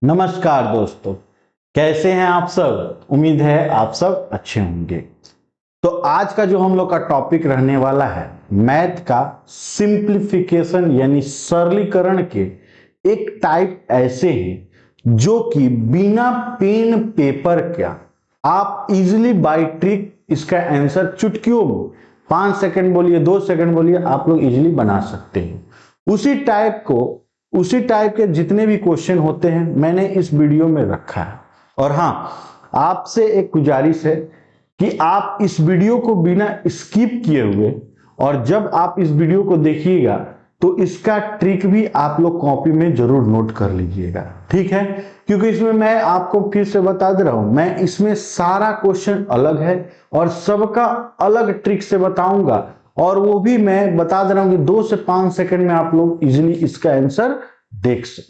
नमस्कार दोस्तों, कैसे हैं आप सब। उम्मीद है आप सब अच्छे होंगे। तो आज का जो हम लोग का टॉपिक रहने वाला है मैथ का सिंप्लीफिकेशन यानी सरलीकरण के एक टाइप ऐसे हैं जो कि बिना पेन पेपर का आप इजीली बाय ट्रिक इसका आंसर चुटकियों में 5 सेकंड बोलिए 2 सेकंड बोलिए आप लोग इजीली बना सकते हैं। उसी टाइप के जितने भी क्वेश्चन होते हैं मैंने इस वीडियो में रखा है। और हाँ, आपसे एक गुजारिश है कि आप इस वीडियो को बिना स्किप किए हुए और जब आप इस वीडियो को देखिएगा तो इसका ट्रिक भी आप लोग कॉपी में जरूर नोट कर लीजिएगा, ठीक है। क्योंकि इसमें मैं आपको फिर से बता दे रहा हूं, मैं इसमें सारा क्वेश्चन अलग है और सबका अलग ट्रिक से बताऊंगा। और वो भी मैं बता दे रहा हूं कि 2 से 5 सेकंड में आप लोग इजीली इसका आंसर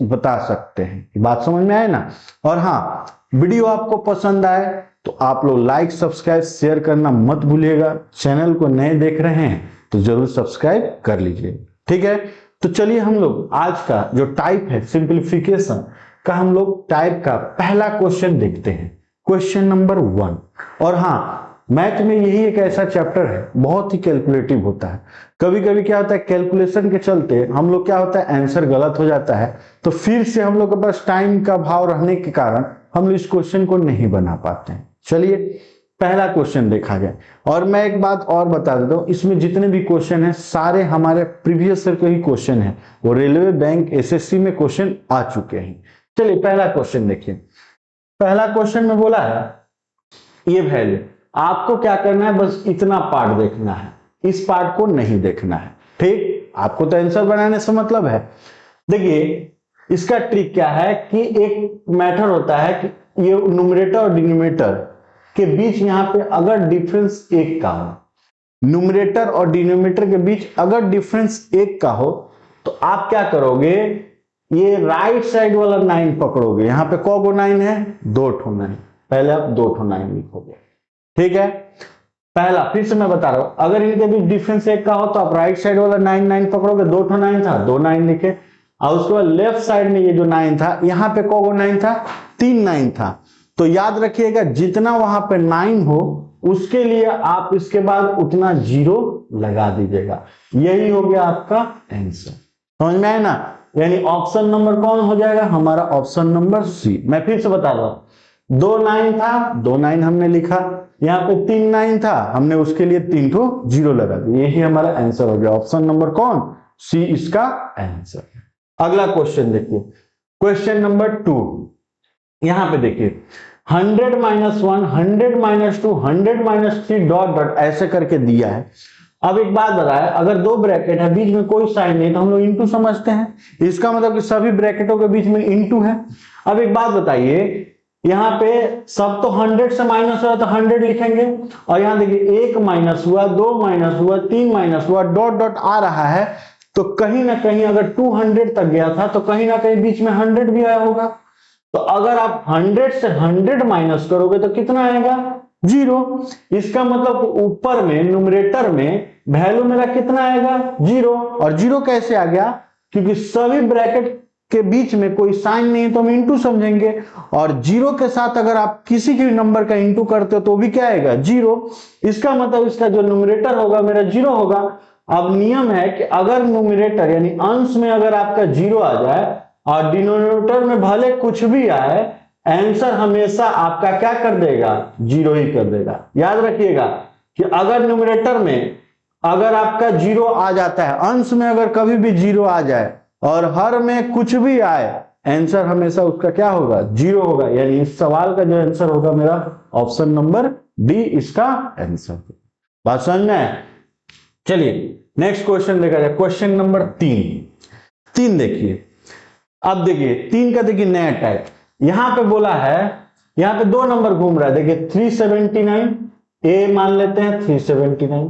बता सकते हैं। बात समझ में आए ना। और हाँ, वीडियो आपको पसंद आए तो आप लोग लाइक सब्सक्राइब शेयर करना मत भूलिएगा। चैनल को नए देख रहे हैं तो जरूर सब्सक्राइब कर लीजिए, ठीक है। तो चलिए हम लोग आज का जो टाइप है सिंप्लीफिकेशन का हम लोग टाइप का पहला क्वेश्चन देखते हैं, क्वेश्चन नंबर 1। और हाँ, मैथ में यही एक ऐसा चैप्टर है बहुत ही कैलकुलेटिव होता है। कभी कभी क्या होता है कैलकुलेशन के चलते हम लोग क्या होता है आंसर गलत हो जाता है, तो फिर से हम लोग के पास टाइम का भाव रहने के कारण हम लोग इस क्वेश्चन को नहीं बना पाते हैं। चलिए पहला क्वेश्चन देखा जाए। और मैं एक बात और बता देता हूं, इसमें जितने भी क्वेश्चन हैं सारे हमारे प्रीवियस ईयर के ही क्वेश्चन हैं, वो रेलवे बैंक एसएससी में क्वेश्चन आ चुके हैं। चलिए पहला क्वेश्चन देखिए। पहला क्वेश्चन में बोला है ये वैल्यू, आपको क्या करना है बस इतना पार्ट देखना है, इस पार्ट को नहीं देखना है, ठीक। आपको तो आंसर बनाने से मतलब है। देखिए इसका ट्रिक क्या है कि एक मैटर होता है कि ये न्यूमरेटर और डिनोमिनेटर के बीच यहां पे अगर डिफरेंस 1 का हो, न्यूमरेटर और डिनोमिनेटर के बीच अगर डिफरेंस 1 का हो तो आप क्या करोगे, ये राइट साइड वाला 9 पकड़ोगे। यहां पे कौगो 9 है, 2 ठो 9, पहले आप 2 ठो 9 लिखोगे, ठीक है। पहला फिर से मैं बता रहा हूं, अगर इनके बीच डिफरेंस 1 का हो तो आप राइट साइड वाला 9 पकड़ोगे, 2 ठो 9 था 2 9 लिखे। और उसके बाद लेफ्ट साइड में ये जो 9 था यहां पे कौगो 9 था, 3 9 था। तो याद रखिएगा जितना वहां पे 9 हो उसके लिए आप इसके बाद उतना 0 लगा दीजिएगा। यही हो गया आपका आंसर, समझ में आया ना। यानी ऑप्शन नंबर कौन हो जाएगा हमारा, ऑप्शन नंबर सी। मैं फिर से बता रहा हूं, 2 9 था 2 9 हमने लिखा, यहाँ पे 3 9 था हमने उसके लिए 3 ठो 0 लगा दिया। यही हमारा आंसर हो गया, ऑप्शन नंबर कौन, सी इसका आंसर। अगला क्वेश्चन देखिए, क्वेश्चन नंबर 2। यहां पे देखिए 100 -1 100 -2 100 -3 डॉट डॉट ऐसे करके दिया है। अब एक बात बताया, अगर 2 ब्रैकेट है बीच में कोई साइन नहीं तो हम लोग इनटू समझते हैं। इसका मतलब कि सभी ब्रैकेटों के बीच में इनटू है। अब एक बात बताइए, यहां पे सब तो 100 से माइनस हुआ तो 100 लिखेंगे, और यहां देखिए 1 माइनस हुआ 2 माइनस हुआ 3 माइनस हुआ डॉट डॉट आ रहा है, तो कहीं ना कहीं अगर 200 तक गया था तो कहीं ना कहीं बीच में 100 भी आया होगा। तो अगर आप 100 से 100 माइनस करोगे तो कितना आएगा, 0। इसका मतलब ऊपर में न्यूमरेटर में वैल्यू मेरा कितना आएगा, 0। और 0 कैसे आ गया, क्योंकि सभी ब्रैकेट के बीच में कोई साइन नहीं है तो हम इंटू समझेंगे। और 0 के साथ अगर आप किसी भी नंबर का इंटू करते हो तो भी क्या आएगा, 0। इसका मतलब इसका जो न्यूमरेटर होगा मेरा 0 होगा। अब नियम है कि अगर न्यूमरेटर यानी अंश में अगर आपका 0 आ जाए और डिनोमिनेटर में भले कुछ भी आए, आंसर हमेशा आपका क्या कर देगा, 0 ही कर देगा। याद रखिएगा कि अगर न्यूमरेटर में अगर आपका 0 आ जाता है, अंश में अगर कभी भी 0 आ जाए और हर में कुछ भी आए, आंसर हमेशा उसका क्या होगा, 0 होगा। यानी इस सवाल का जो आंसर होगा मेरा ऑप्शन नंबर डी इसका आंसर। बात समझ में। चलिए नेक्स्ट क्वेश्चन देखा जाए, क्वेश्चन नंबर 3 देखिए। अब देखिए 3 का देखिए नया टाइप, यहां पे बोला है, यहां पे 2 नंबर घूम रहा है। देखिए 379 ए मान लेते हैं 379,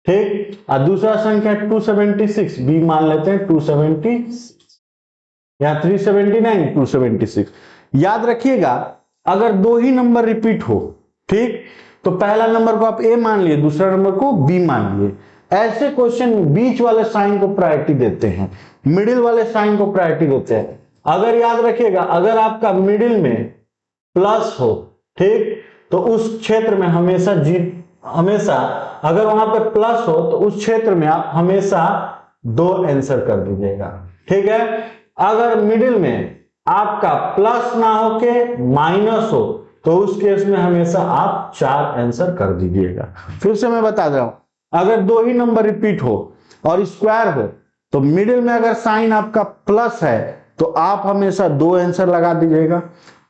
ठीक। और दूसरा संख्या 276 बी मान लेते हैं 276, यहां 379 276। याद रखिएगा अगर 2 ही नंबर रिपीट हो, ठीक, तो पहला नंबर को आप ए मान लिए, दूसरा नंबर को बी मान लिए। ऐसे क्वेश्चन बीच वाले साइन को प्रायोरिटी देते हैं, मिडिल वाले साइन को प्रायोरिटी देते हैं। अगर याद रखिएगा, अगर आपका मिडिल में प्लस हो, ठीक, तो उस क्षेत्र में हमेशा अगर वहां पे प्लस हो तो उस क्षेत्र में आप हमेशा 2 आंसर कर दीजिएगा, ठीक है। अगर मिडिल में आपका प्लस ना होके माइनस हो तो उस केस में हमेशा आप 4 आंसर कर दीजिएगा। फिर से मैं बता दे रहा हूं, अगर 2 ही नंबर रिपीट हो और स्क्वायर हो तो मिडिल में अगर साइन आपका प्लस है तो आप हमेशा 2 आंसर लगा दीजिएगा।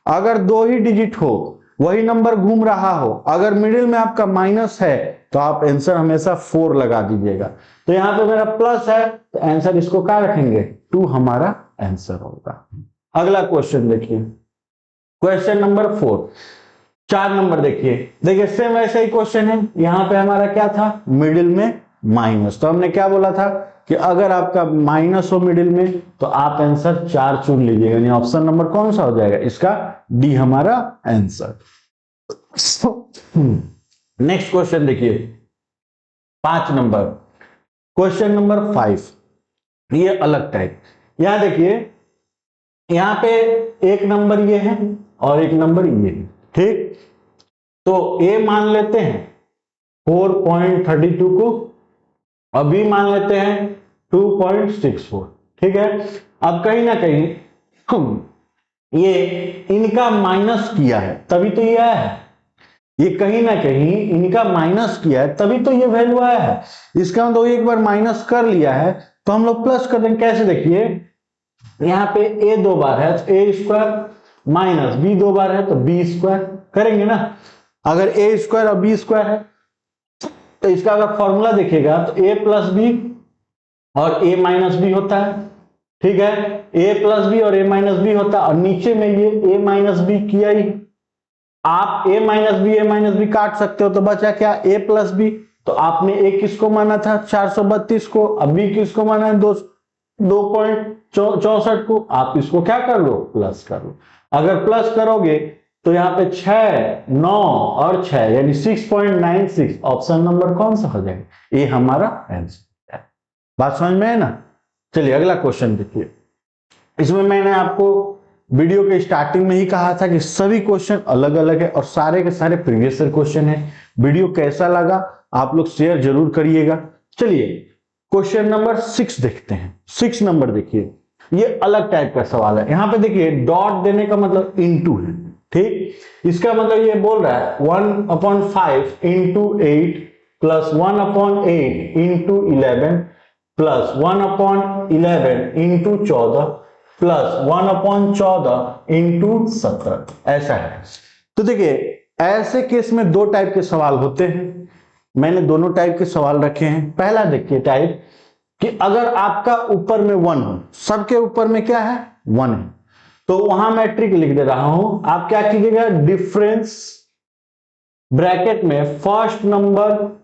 अगर 2 ही डिजिट हो, वही नंबर घूम रहा हो, अगर मिडिल में आपका माइनस है तो आप आंसर हमेशा 4 लगा दीजिएगा। तो यहां पे मेरा प्लस है तो आंसर इसको क्या रखेंगे, 2 हमारा आंसर होगा। अगला क्वेश्चन देखिए, क्वेश्चन नंबर 4, 4 नंबर देखिए सेम ऐसा ही क्वेश्चन है। यहां पे हमारा क्या था, मिडिल में माइनस, तो हमने क्या बोला था कि अगर आपका माइनस हो मिडिल में तो आप आंसर 4 चुन लीजिएगा, यानी ऑप्शन नंबर कौन सा हो जाएगा, इसका डी हमारा आंसर। नेक्स्ट क्वेश्चन देखिए 5 नंबर, क्वेश्चन नंबर 5, ये अलग टाइप। यहां देखिए, यहां पे एक नंबर ये है और एक नंबर ये है, ठीक। तो ए मान लेते हैं 4.32 को और बी मान लेते हैं 2.64, ठीक है। अब कहीं ना कहीं ये इनका माइनस किया है तभी तो ये आया है, ये कहीं ना कहीं इनका माइनस किया है तभी तो ये वैल्यू आया है। इसका मतलब एक बार माइनस कर लिया है तो हम लोग प्लस कर देंगे। कैसे, देखिए यहाँ पे ए 2 बार है तो ए स्क्वायर माइनस बी 2 बार है तो बी स्क्वायर करेंगे ना। अगर ए स्क्वायर और बी स्क्वायर है तो इसका अगर फॉर्मूला देखिएगा तो ए प्लस बी और ए माइनस बी होता है, ठीक है। ए प्लस बी और ए माइनस बी होता है और नीचे में ये ए माइनस बी किया ही, आप ए माइनस बी काट सकते हो तो बचा क्या, ए प्लस बी। तो आपने ए किसको माना था 432 को, अब बी किसको माना है 2.64 को, आप इसको क्या कर लो, प्लस कर लो। अगर प्लस करोगे तो यहाँ पे 6, 9 और 6 यानी 6.96, ऑप्शन नंबर कौन सा हो जाएगा, ये हमारा आंसर है। बात समझ में है ना। चलिए अगला क्वेश्चन देखिए, इसमें मैंने आपको वीडियो के स्टार्टिंग में ही कहा था कि सभी क्वेश्चन अलग अलग है और सारे के सारे प्रीवियस ईयर क्वेश्चन है। वीडियो कैसा लगा आप लोग शेयर जरूर करिएगा। चलिए क्वेश्चन नंबर 6 देखते हैं। 6 नंबर देखिए, ये अलग टाइप का सवाल है। यहां पे देखिए डॉट देने का मतलब इनटू है, ठीक। इसका मतलब ये बोल रहा है 1/5 into 8 plus 1/8 into 11 plus 1/11 into 14 plus 1/14 into 17, ऐसा है। तो देखिए ऐसे केस में 2 टाइप के सवाल होते हैं, मैंने दोनों टाइप के सवाल रखे हैं। पहला देखिए टाइप कि अगर आपका ऊपर में 1 हो, सबके ऊपर में क्या है 1 है, तो वहां मैं ट्रिक लिख दे रहा हूं, आप क्या कीजिएगा, डिफरेंस ब्रैकेट में first number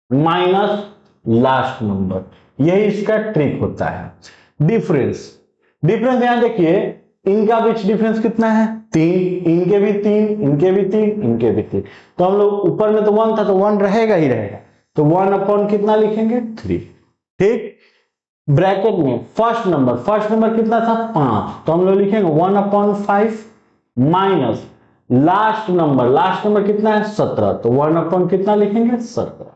minus last number, यही इसका ट्रिक होता है। डिफरेंस यहां देखिए इनका बीच डिफरेंस कितना है 3, इनके भी 3, इनके भी 3, इनके भी 3, तो हम लोग ऊपर में तो 1 था तो 1 रहेगा ही रहेगा, तो 1 अपॉन कितना लिखेंगे 3, ठीक। ब्रैकेट में फर्स्ट नंबर कितना था 5, तो हम लोग लिखेंगे 1/5 माइनस लास्ट नंबर कितना है 17, तो 1 अपॉन कितना लिखेंगे 17।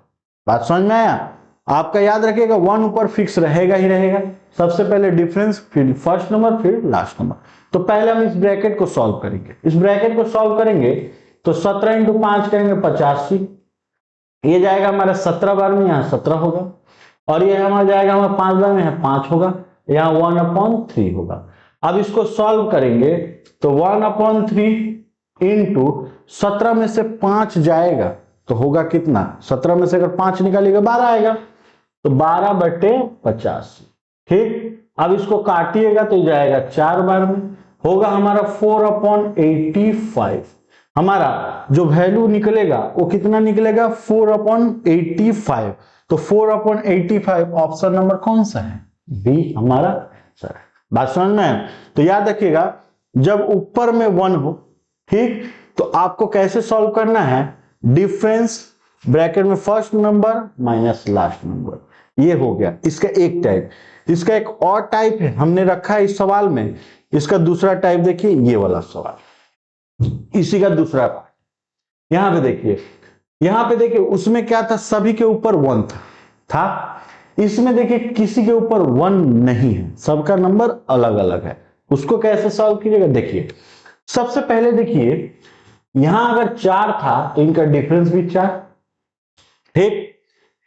बात समझ में आया। आपका याद रखिएगा 1 ऊपर फिक्स रहेगा ही रहेगा। सबसे पहले डिफरेंस, फिर फर्स्ट नंबर, फिर लास्ट नंबर। तो पहले हम इस ब्रैकेट को सॉल्व करेंगे। इस ब्रैकेट को सॉल्व करेंगे तो 17 इंटू 5 करेंगे 85, ये जाएगा हमारा 17 बार में, यहाँ 17 होगा, और ये हमारा जाएगा हमारा 5 बार में, यहाँ 5 होगा, यहाँ 1/3 होगा। अब इसको सॉल्व करेंगे तो 1/3 इंटू 17 में से 5 जाएगा तो होगा कितना, 17 में से अगर 5 निकालिएगा 12 आएगा, तो 12/85, ठीक। अब इसको काटिएगा तो जाएगा 4 बार में, होगा हमारा 4/85। हमारा जो वैल्यू निकलेगा वो कितना निकलेगा 4/85, तो 4/85 ऑप्शन नंबर कौन सा है, बी हमारा सर। बात समझ में। तो याद रखिएगा जब ऊपर में 1 हो, ठीक, तो आपको कैसे सॉल्व करना है, डिफरेंस ब्रैकेट में first number minus last number, ये हो गया इसका एक टाइप। इसका एक और टाइप है हमने रखा है इस सवाल में। इसका दूसरा टाइप देखिए, ये वाला सवाल, इसी का दूसरा पार्ट। यहां पे देखिए, उसमें क्या था, सभी के ऊपर 1 था। इसमें देखिए किसी के ऊपर 1 नहीं है, सबका नंबर अलग अलग है। उसको कैसे सॉल्व कीजिएगा, देखिए सबसे पहले देखिए, यहां अगर 4 था तो इनका डिफरेंस भी 4, ठीक।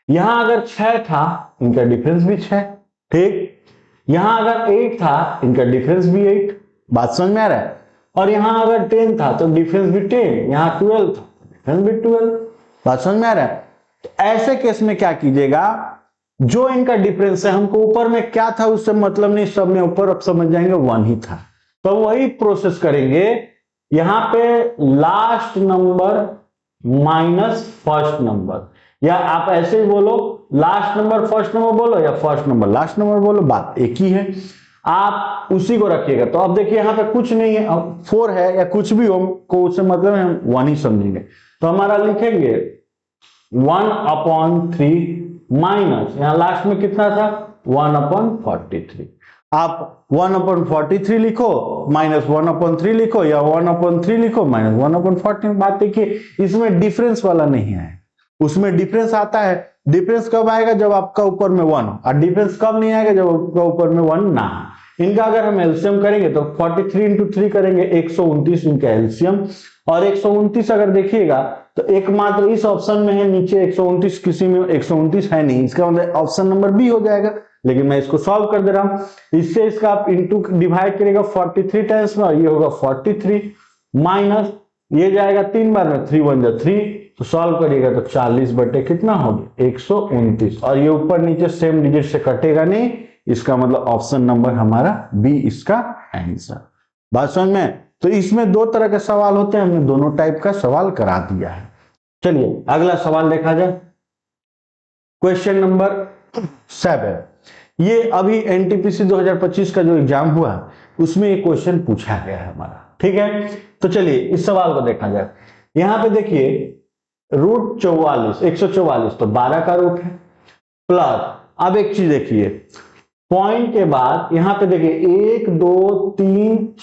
यहां अगर 6 था इनका डिफरेंस भी 6, ठीक। यहां अगर 8 था इनका डिफरेंस भी 8, बात समझ में आ रहा है। और यहां अगर 10 था तो डिफरेंस भी 10, यहां 12 था डिफरेंस भी 12, बात समझ में आ रहा है। तो ऐसे केस में क्या कीजिएगा, जो इनका डिफरेंस है, हमको ऊपर में क्या था उससे मतलब नहीं, सब में ऊपर अब समझ जाएंगे 1 ही था, तो वही प्रोसेस करेंगे। यहां पे last number minus first number, या आप ऐसे ही बोलो लास्ट नंबर फर्स्ट नंबर बोलो, या फर्स्ट नंबर लास्ट नंबर बोलो, बात एक ही है। आप उसी को रखिएगा। तो अब देखिए यहां पे कुछ नहीं है, अब 4 है या कुछ भी हो, को उससे मतलब हम 1 ही समझेंगे। तो हमारा लिखेंगे 1/3 माइनस, यहां लास्ट में कितना था 1/43। आप 1/43 लिखो, माइनस 1/3 लिखो, या 1/3 लिखो माइनस 1/14। बात देखिए, इसमें डिफरेंस वाला नहीं है, उसमें डिफरेंस आता है। डिफरेंस कब आएगा, जब आपका ऊपर में 1 हो, और डिफरेंस कब नहीं आएगा, जब आपका ऊपर में 1 ना हो। इनका अगर हम एलसीएम करेंगे तो 43 इंटू 3 करेंगे 129 इनका एलसीएम। और 129 अगर देखिएगा तो एकमात्र इस ऑप्शन में है, नीचे 129 किसी में 129 है नहीं, इसका मतलब ऑप्शन नंबर बी हो जाएगा। लेकिन मैं इसको सॉल्व कर दे रहा हूं। इससे इसका आप इंटू डिवाइड करेगा 43 टाइम्स में, और ये होगा 43 माइनस ये जाएगा 3 बार में, 3 1 जा 3, तो सॉल्व करिएगा तो 40 बटे कितना हो गया 129, और ये ऊपर नीचे सेम डिजिट से कटेगा नहीं, इसका मतलब ऑप्शन नंबर हमारा बी इसका आंसर। बात समझ में। तो इसमें 2 तरह के सवाल होते हैं, हमने दोनों टाइप का सवाल करा दिया है। चलिए अगला सवाल देखा जाए, क्वेश्चन नंबर 7। ये अभी एनटीपीसी 2025 का जो एग्जाम हुआ उसमें ये क्वेश्चन पूछा गया है हमारा, ठीक है। तो चलिए इस सवाल को देखा जाए। यहां पे देखिए रूट 44 144 तो 12 का रूट है, प्लस अब एक चीज देखिए, पॉइंट के बाद यहां पे देखिए 1 2 3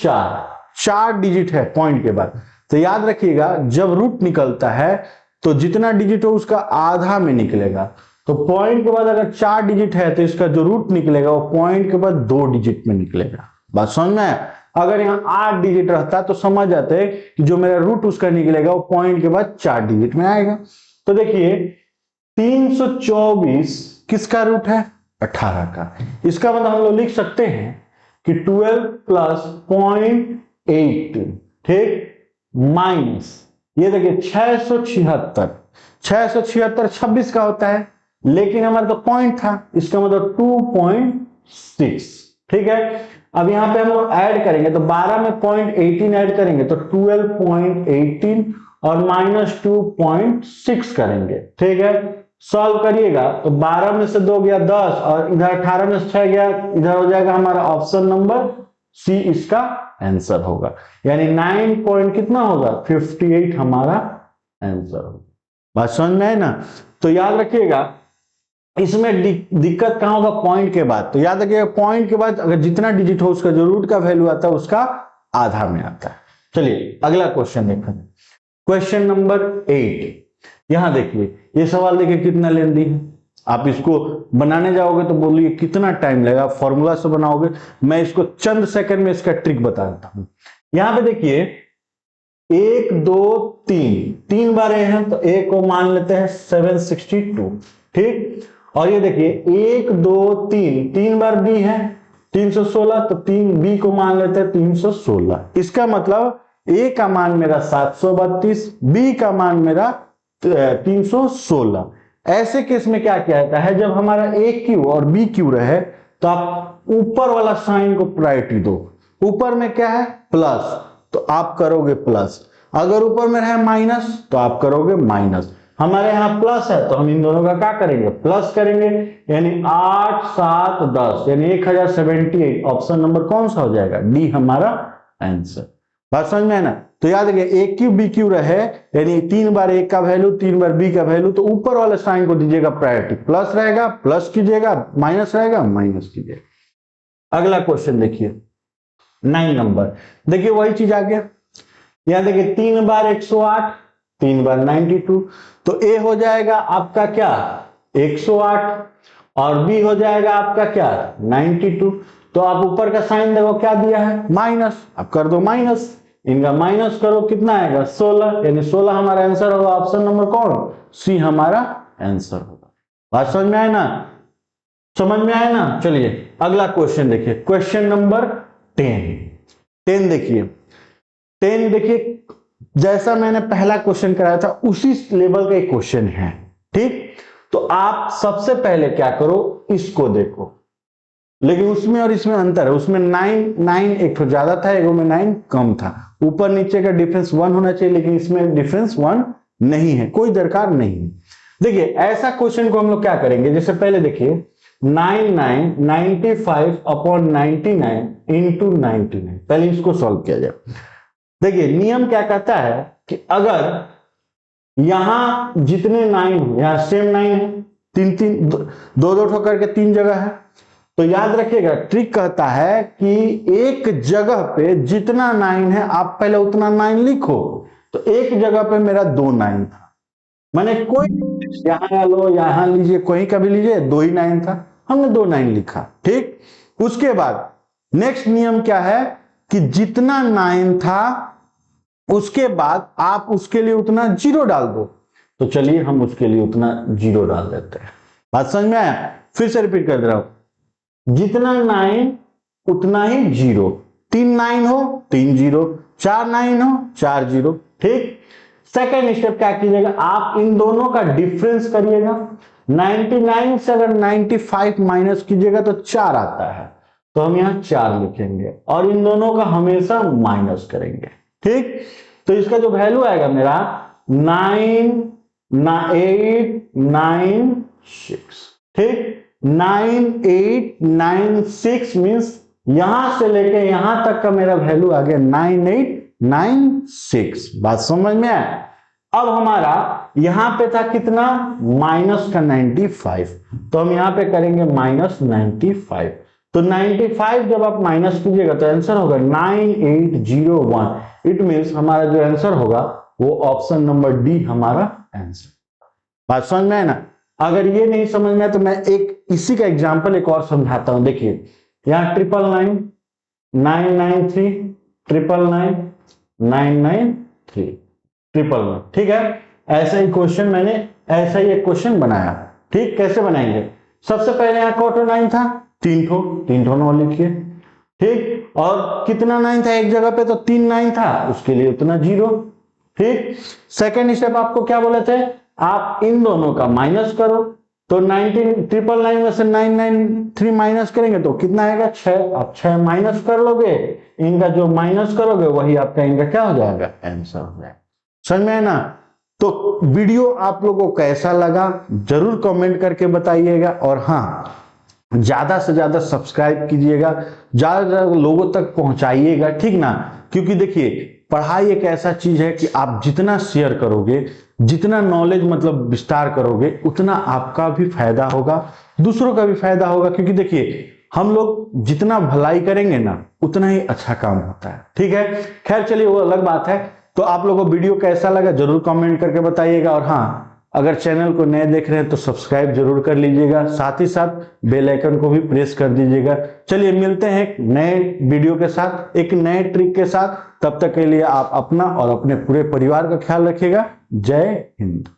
4 डिजिट है पॉइंट के बाद। तो याद रखिएगा जब रूट निकलता है तो जितना डिजिट हो उसका आधा में निकलेगा। तो पॉइंट के बाद अगर 4 डिजिट है तो इसका जो रूट निकलेगा वो पॉइंट के बाद 2 डिजिट में निकलेगा। बात समझ में है। अगर यहाँ 8 डिजिट रहता तो समझ जाते कि जो मेरा रूट उसका निकलेगा वो पॉइंट के बाद 4 डिजिट में आएगा। तो देखिए 324 किसका रूट है 18 का। इसका मतलब हम लोग लिख सकते हैं कि 12 प्लस 0.8, ठीक, माइनस ये देखिए 676 26 का होता है, लेकिन हमारा तो पॉइंट था, इसका मतलब 2.6, ठीक है। अब यहां पे हम लोग ऐड करेंगे तो 12 में 0.18 ऐड करेंगे तो 12.18 और माइनस 2.6 करेंगे, ठीक है। सॉल्व करिएगा तो 12 में से 2 गया 10 और इधर 18 में से 6 गया, इधर हो जाएगा हमारा ऑप्शन नंबर सी इसका आंसर होगा। यानी 9 पॉइंट कितना होगा 58 हमारा आंसर होगा। बात समझ में है ना। तो याद रखिएगा इसमें दिक्कत कहां होगा पॉइंट के बाद। तो याद रखिएगा पॉइंट के बाद अगर जितना डिजिट हो उसका जो रूट का वैल्यू आता है उसका आधा में आता है। चलिए अगला क्वेश्चन देखते हैं, क्वेश्चन नंबर 8। यहां देखिए ये सवाल देखिए कितना लेंदी है। आप इसको बनाने जाओगे तो बोलिए कितना टाइम लगेगा, फॉर्मूला से बनाओगे। मैं इसको चंद सेकंड में इसका ट्रिक बता देता हूं। यहां पे देखिए 1 2 3 बार ए है तो ए को मान लेते हैं 762, ठीक। और ये देखिए 1 2 3 बार बी है 316 तो 3 बी को मान लेते हैं 316। इसका मतलब ए का मान मेरा 732, बी का मान मेरा 316। ऐसे केस में क्या किया जाता है, जब हमारा ए क्यू और बी क्यू रहे तो आप ऊपर वाला साइन को प्रायोरिटी दो। ऊपर में क्या है प्लस तो आप करोगे प्लस, अगर ऊपर में रहे माइनस तो आप करोगे माइनस। हमारे यहाँ प्लस है तो हम इन दोनों का क्या करेंगे प्लस करेंगे, यानी 8 7 10 यानी 1078। ऑप्शन नंबर कौन सा हो जाएगा डी हमारा आंसर। बात समझ में है ना। तो याद रखिए ए क्यू बी क्यू रहे यानी 3 बार ए का वैल्यू 3 बार बी का वैल्यू, तो ऊपर वाले साइन को दीजिएगा प्रायोरिटी, प्लस रहेगा प्लस कीजिएगा, माइनस रहेगा माइनस कीजिएगा। अगला क्वेश्चन देखिए 9 नंबर, देखिए वही चीज आ गया। यहां देखिए 3 बार 108, 3 बार 92, तो ए हो जाएगा आपका क्या 108 और बी हो जाएगा आपका क्या 92। तो आप ऊपर का साइन देखो क्या दिया है माइनस, आप कर दो माइनस, इनका माइनस करो कितना आएगा 16, यानी 16 हमारा आंसर होगा। ऑप्शन नंबर कौन सी हमारा आंसर होगा। बात समझ में आए ना, समझ में आए ना। चलिए अगला क्वेश्चन देखिए, क्वेश्चन नंबर 10 देखिए 10 देखिए, जैसा मैंने पहला क्वेश्चन कराया था उसी लेवल का एक क्वेश्चन है, ठीक। तो आप सबसे पहले क्या करो, इसको देखो, लेकिन उसमें और इसमें अंतर है। उसमें 9 एक तो ज्यादा था, एक में 9 कम था। ऊपर नीचे का डिफरेंस 1 होना चाहिए, लेकिन इसमें डिफरेंस 1 नहीं है, कोई दरकार नहीं है। देखिए ऐसा क्वेश्चन को हम लोग क्या करेंगे, जैसे पहले देखिए 95 अपॉन 99 इंटू 99, पहले इसको सॉल्व किया जाए। देखिए नियम क्या कहता है कि अगर यहां जितने 9 यहां सेम 9 है, 3 दो ठो करके 3 जगह है, तो याद रखिएगा ट्रिक कहता है कि एक जगह पे जितना 9 है आप पहले उतना 9 लिखो। तो एक जगह पे मेरा 2 9 था, मैंने कोई यहां लो यहां लीजिए, कोई का भी लीजिए, 2 ही 9 था, हमने 2 9 लिखा, ठीक। उसके बाद नेक्स्ट नियम क्या है कि जितना 9 था उसके बाद आप उसके लिए उतना 0 डाल दो। तो चलिए हम उसके लिए उतना 0 डाल देते हैं। बात समझ में आया, फिर से रिपीट कर दे रहा हूं, जितना 9 उतना ही 0, 3 9 हो 3 0, 4 9 हो 4 0, ठीक। सेकेंड स्टेप क्या कीजिएगा, आप इन दोनों का डिफरेंस करिएगा। 99 से अगर 95 माइनस कीजिएगा तो 4 आता है, तो हम यहां 4 लिखेंगे और इन दोनों का हमेशा माइनस करेंगे, ठीक। तो इसका जो वैल्यू आएगा मेरा 9896, ठीक। 9896 मीन्स यहां से लेके यहां तक का मेरा वैल्यू आ गया 9896। बात समझ में आया। अब हमारा यहां पे था कितना माइनस का 95, तो हम यहां पे करेंगे माइनस 95। तो 95 जब आप माइनस कीजिएगा तो आंसर होगा 9801। इट मीन्स हमारा जो आंसर होगा वो ऑप्शन नंबर डी हमारा आंसर। बात समझ में है ना। अगर ये नहीं समझ में तो मैं एक इसी का एग्जांपल एक और समझाता हूं। देखिए यहां 999 993 999 993 999, ठीक है। ऐसा ही क्वेश्चन मैंने ऐसा ही एक क्वेश्चन बनाया, ठीक। कैसे बनाएंगे, सबसे पहले यहां कौन 9 था 3 ठो 9 लिखिए, ठीक। और कितना 9 था एक जगह पे, तो 3 9 था, उसके लिए उतना 0, ठीक। सेकेंड स्टेप आपको क्या बोले थे, आप इन दोनों का माइनस करो। तो 999 में से 993 माइनस करेंगे तो कितना आएगा 6। आप 6 माइनस कर लोगे, इनका जो माइनस करोगे वही आपका इनका क्या हो जाएगा आंसर हो जाएगा। समझ में है ना। तो वीडियो आप लोगों को कैसा लगा जरूर कमेंट करके बताइएगा, और हाँ ज्यादा से ज्यादा सब्सक्राइब कीजिएगा, ज्यादा से ज्यादा लोगों तक पहुंचाइएगा, ठीक ना। क्योंकि देखिए पढ़ाई एक ऐसा चीज है कि आप जितना शेयर करोगे, जितना नॉलेज मतलब विस्तार करोगे, उतना आपका भी फायदा होगा, दूसरों का भी फायदा होगा। क्योंकि देखिए हम लोग जितना भलाई करेंगे ना उतना ही अच्छा काम होता है, ठीक है। खैर चलिए वो अलग बात है। तो आप लोगों को वीडियो कैसा लगा जरूर कमेंट करके बताइएगा, और हाँ अगर चैनल को नए देख रहे हैं तो सब्सक्राइब जरूर कर लीजिएगा, साथ ही साथ बेल आइकन को भी प्रेस कर दीजिएगा। चलिए मिलते हैं एक नए वीडियो के साथ, एक नए ट्रिक के साथ। तब तक के लिए आप अपना और अपने पूरे परिवार का ख्याल रखिएगा। जय हिंद।